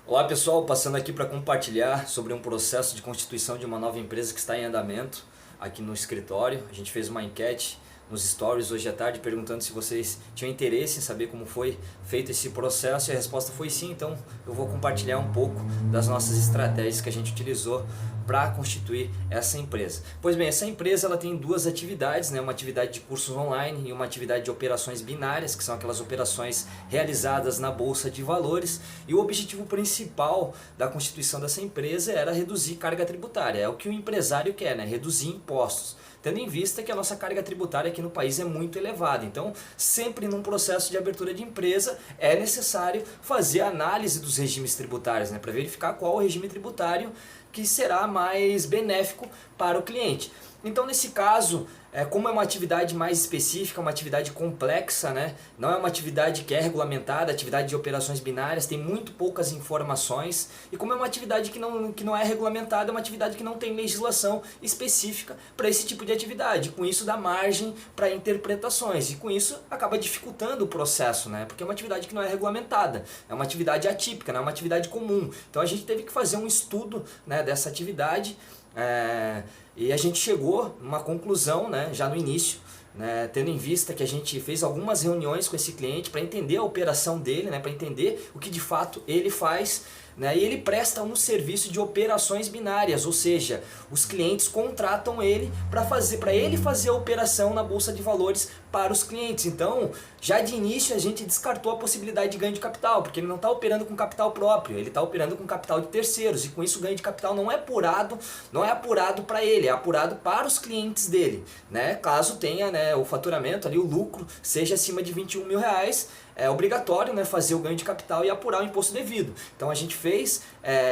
Olá pessoal, passando aqui para compartilhar sobre um processo de constituição de uma nova empresa que está em andamento aqui no escritório. A gente fez uma enquete nos stories hoje à tarde perguntando se vocês tinham interesse em saber como foi feito esse processo e a resposta foi sim. Então eu vou compartilhar um pouco das nossas estratégias que a gente utilizou para constituir essa empresa. Pois bem, essa empresa ela tem duas atividades, né? Uma atividade de cursos online e uma atividade de operações binárias, que são aquelas operações realizadas na Bolsa de Valores, e o objetivo principal da constituição dessa empresa era reduzir carga tributária. É o que o empresário quer, né? Reduzir impostos, tendo em vista que a nossa carga tributária aqui no país é muito elevada. Então, sempre num processo de abertura de empresa, é necessário fazer a análise dos regimes tributários, né, para verificar qual o regime tributário que será mais benéfico para o cliente. Então, nesse caso, como é uma atividade mais específica, uma atividade complexa, né? Não é uma atividade que é regulamentada, atividade de operações binárias, tem muito poucas informações, e como é uma atividade que não é regulamentada, é uma atividade que não tem legislação específica para esse tipo de atividade. Com isso dá margem para interpretações, e com isso acaba dificultando o processo, né? Porque é uma atividade que não é regulamentada, é uma atividade atípica, não é uma atividade comum. Então a gente teve que fazer um estudo, né, dessa atividade, e a gente chegou numa conclusão, né, já no início, né, tendo em vista que a gente fez algumas reuniões com esse cliente para entender a operação dele, né, para entender o que de fato ele faz, né, e ele presta um serviço de operações binárias, ou seja, os clientes contratam ele para ele fazer a operação na Bolsa de Valores para os clientes. Então, já de início a gente descartou a possibilidade de ganho de capital, porque ele não está operando com capital próprio, ele está operando com capital de terceiros, e com isso o ganho de capital não é apurado para ele, é apurado para os clientes dele, né? Caso tenha, né, o faturamento ali, o lucro seja acima de 21 mil reais, é obrigatório, né, fazer o ganho de capital e apurar o imposto devido. Então a gente fez,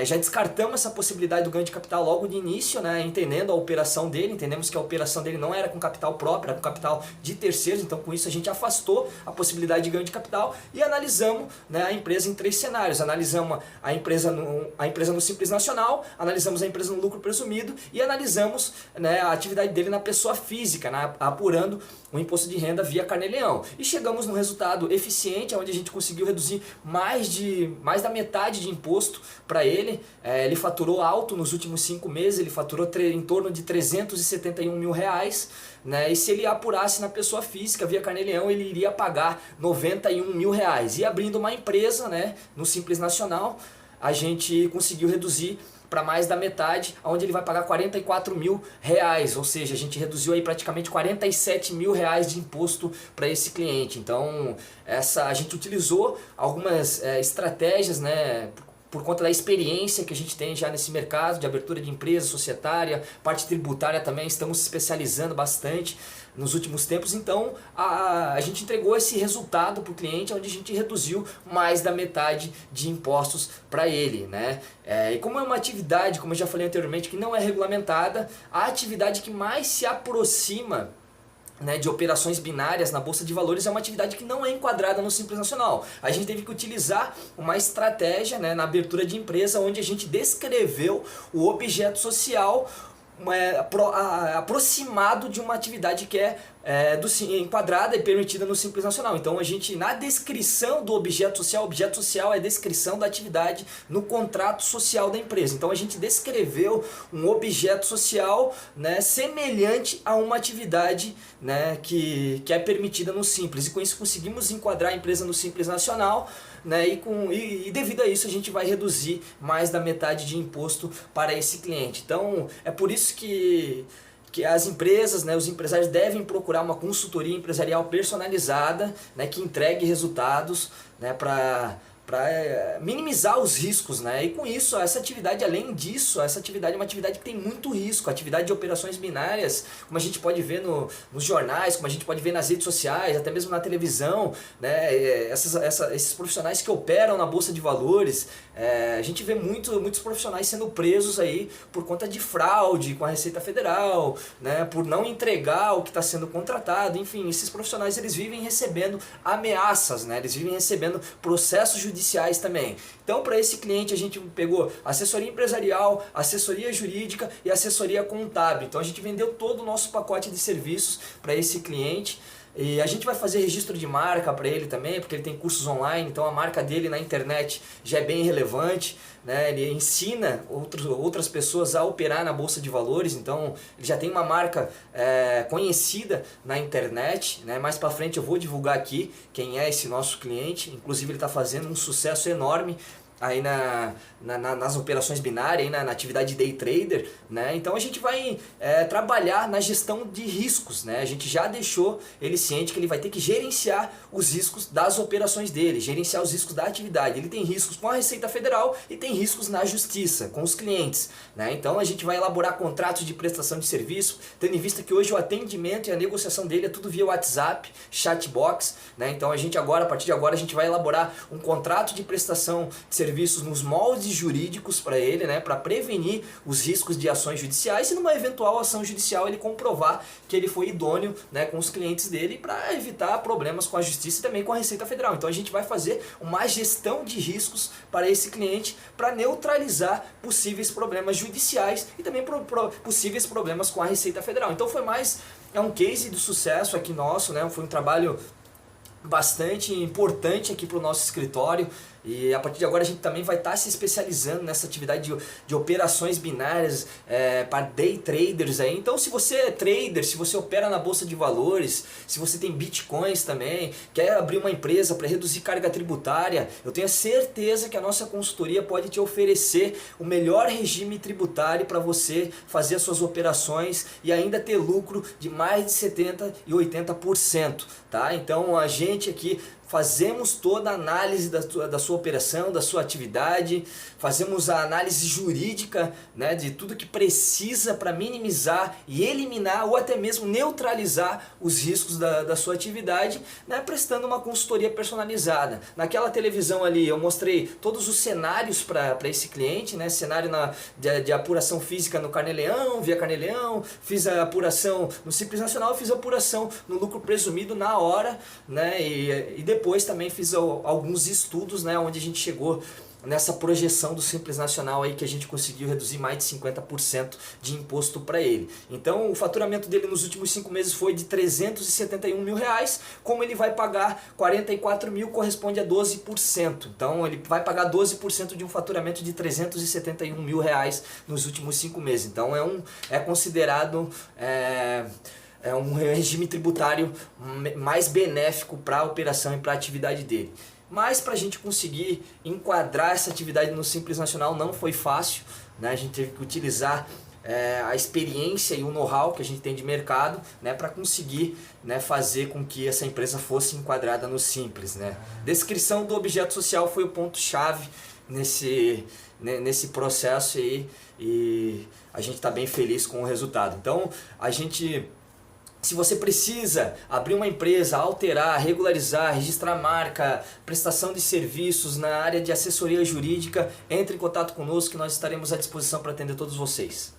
já descartamos essa possibilidade do ganho de capital logo de início, né, entendendo a operação dele, entendemos que a operação dele não era com capital próprio, era com capital de terceiros. Então com isso a gente afastou a possibilidade de ganho de capital e analisamos, né, a empresa em 3 cenários. Analisamos a empresa no Simples Nacional, analisamos a empresa no lucro presumido e analisamos, né, a atividade dele na pessoa física, né, apurando o imposto de renda via Carnê-Leão. E chegamos num resultado eficiente, onde a gente conseguiu reduzir mais da metade de imposto para ele. Ele faturou alto nos últimos 5 meses, ele faturou em torno de 371 mil reais, né? E se ele apurasse na pessoa física via Carnê-Leão, ele iria pagar 91 mil reais. E abrindo uma empresa, né, no Simples Nacional, a gente conseguiu reduzir para mais da metade, onde ele vai pagar 44 mil reais, ou seja, a gente reduziu aí praticamente 47 mil reais de imposto para esse cliente. Então a gente utilizou algumas estratégias, né, por conta da experiência que a gente tem já nesse mercado de abertura de empresa societária, parte tributária também, estamos se especializando bastante nos últimos tempos. Então a gente entregou esse resultado para o cliente, onde a gente reduziu mais da metade de impostos para ele, né? E como é uma atividade, como eu já falei anteriormente, que não é regulamentada, a atividade que mais se aproxima, né, de operações binárias na Bolsa de Valores é uma atividade que não é enquadrada no Simples Nacional. A gente teve que utilizar uma estratégia, né, na abertura de empresa, onde a gente descreveu o objeto social aproximado de uma atividade que é enquadrada e permitida no Simples Nacional. Então a gente, na descrição do objeto social é a descrição da atividade no contrato social da empresa. Então a gente descreveu um objeto social, né, semelhante a uma atividade, né, que é permitida no Simples, e com isso conseguimos enquadrar a empresa no Simples Nacional, né, e devido a isso a gente vai reduzir mais da metade de imposto para esse cliente. Então é por isso que as empresas, né, os empresários devem procurar uma consultoria empresarial personalizada, né, que entregue resultados, né, para minimizar os riscos, né? E com isso, essa atividade, além disso, essa atividade é uma atividade que tem muito risco. A atividade de operações binárias, como a gente pode ver nos jornais, como a gente pode ver nas redes sociais, até mesmo na televisão, né? Esses profissionais que operam na Bolsa de Valores, a gente vê muitos profissionais sendo presos aí por conta de fraude com a Receita Federal, né? Por não entregar o que está sendo contratado. Enfim, esses profissionais, eles vivem recebendo ameaças, né? Eles vivem recebendo processos judiciais também. Então, para esse cliente a gente pegou assessoria empresarial, assessoria jurídica e assessoria contábil. Então a gente vendeu todo o nosso pacote de serviços para esse cliente. E a gente vai fazer registro de marca para ele também, porque ele tem cursos online, então a marca dele na internet já é bem relevante, né? Ele ensina outras pessoas a operar na Bolsa de Valores, então ele já tem uma marca conhecida na internet, né? Mais para frente eu vou divulgar aqui quem é esse nosso cliente, inclusive ele está fazendo um sucesso enorme aí nas operações binárias, aí na atividade day trader, né? Então a gente vai trabalhar na gestão de riscos, né? A gente já deixou ele ciente que ele vai ter que gerenciar os riscos das operações dele, gerenciar os riscos da atividade. Ele tem riscos com a Receita Federal e tem riscos na Justiça, com os clientes, né? Então a gente vai elaborar contratos de prestação de serviço, tendo em vista que hoje o atendimento e a negociação dele é tudo via WhatsApp, chatbox, né? Então a gente agora, a partir de agora, a gente vai elaborar um contrato de prestação de serviços nos moldes jurídicos para ele, né, para prevenir os riscos de ações judiciais e numa eventual ação judicial ele comprovar que ele foi idôneo, né, com os clientes dele para evitar problemas com a Justiça e também com a Receita Federal. Então a gente vai fazer uma gestão de riscos para esse cliente para neutralizar possíveis problemas judiciais e também possíveis problemas com a Receita Federal. Então foi mais um case de sucesso aqui nosso, né, foi um trabalho bastante importante aqui para o nosso escritório. E a partir de agora a gente também vai estar se especializando nessa atividade de operações binárias para day traders aí. Então se você é trader, se você opera na Bolsa de Valores, se você tem bitcoins também, quer abrir uma empresa para reduzir carga tributária, eu tenho certeza que a nossa consultoria pode te oferecer o melhor regime tributário para você fazer as suas operações e ainda ter lucro de mais de 70% e 80%, tá? Então a gente aqui fazemos toda a análise da sua operação, da sua atividade, fazemos a análise jurídica, né, de tudo que precisa para minimizar e eliminar ou até mesmo neutralizar os riscos da sua atividade, né, prestando uma consultoria personalizada. Naquela televisão ali eu mostrei todos os cenários para esse cliente, né, cenário de apuração física no Carnê-Leão, via Carnê-Leão, fiz a apuração no Simples Nacional, fiz a apuração no lucro presumido na hora, né, e depois também fiz alguns estudos, né, onde a gente chegou nessa projeção do Simples Nacional aí que a gente conseguiu reduzir mais de 50% de imposto para ele. Então o faturamento dele nos últimos 5 meses foi de R$371 mil, como ele vai pagar 44 mil corresponde a 12%. Então ele vai pagar 12% de um faturamento de R$371 mil nos últimos 5 meses. Então é considerado um regime tributário mais benéfico para a operação e para a atividade dele. Mas para a gente conseguir enquadrar essa atividade no Simples Nacional não foi fácil, né? A gente teve que utilizar a experiência e o know-how que a gente tem de mercado, né, para conseguir, né, fazer com que essa empresa fosse enquadrada no Simples, né? Descrição do objeto social foi o ponto-chave nesse processo aí, e a gente está bem feliz com o resultado. Então se você precisa abrir uma empresa, alterar, regularizar, registrar marca, prestação de serviços na área de assessoria jurídica, entre em contato conosco que nós estaremos à disposição para atender todos vocês.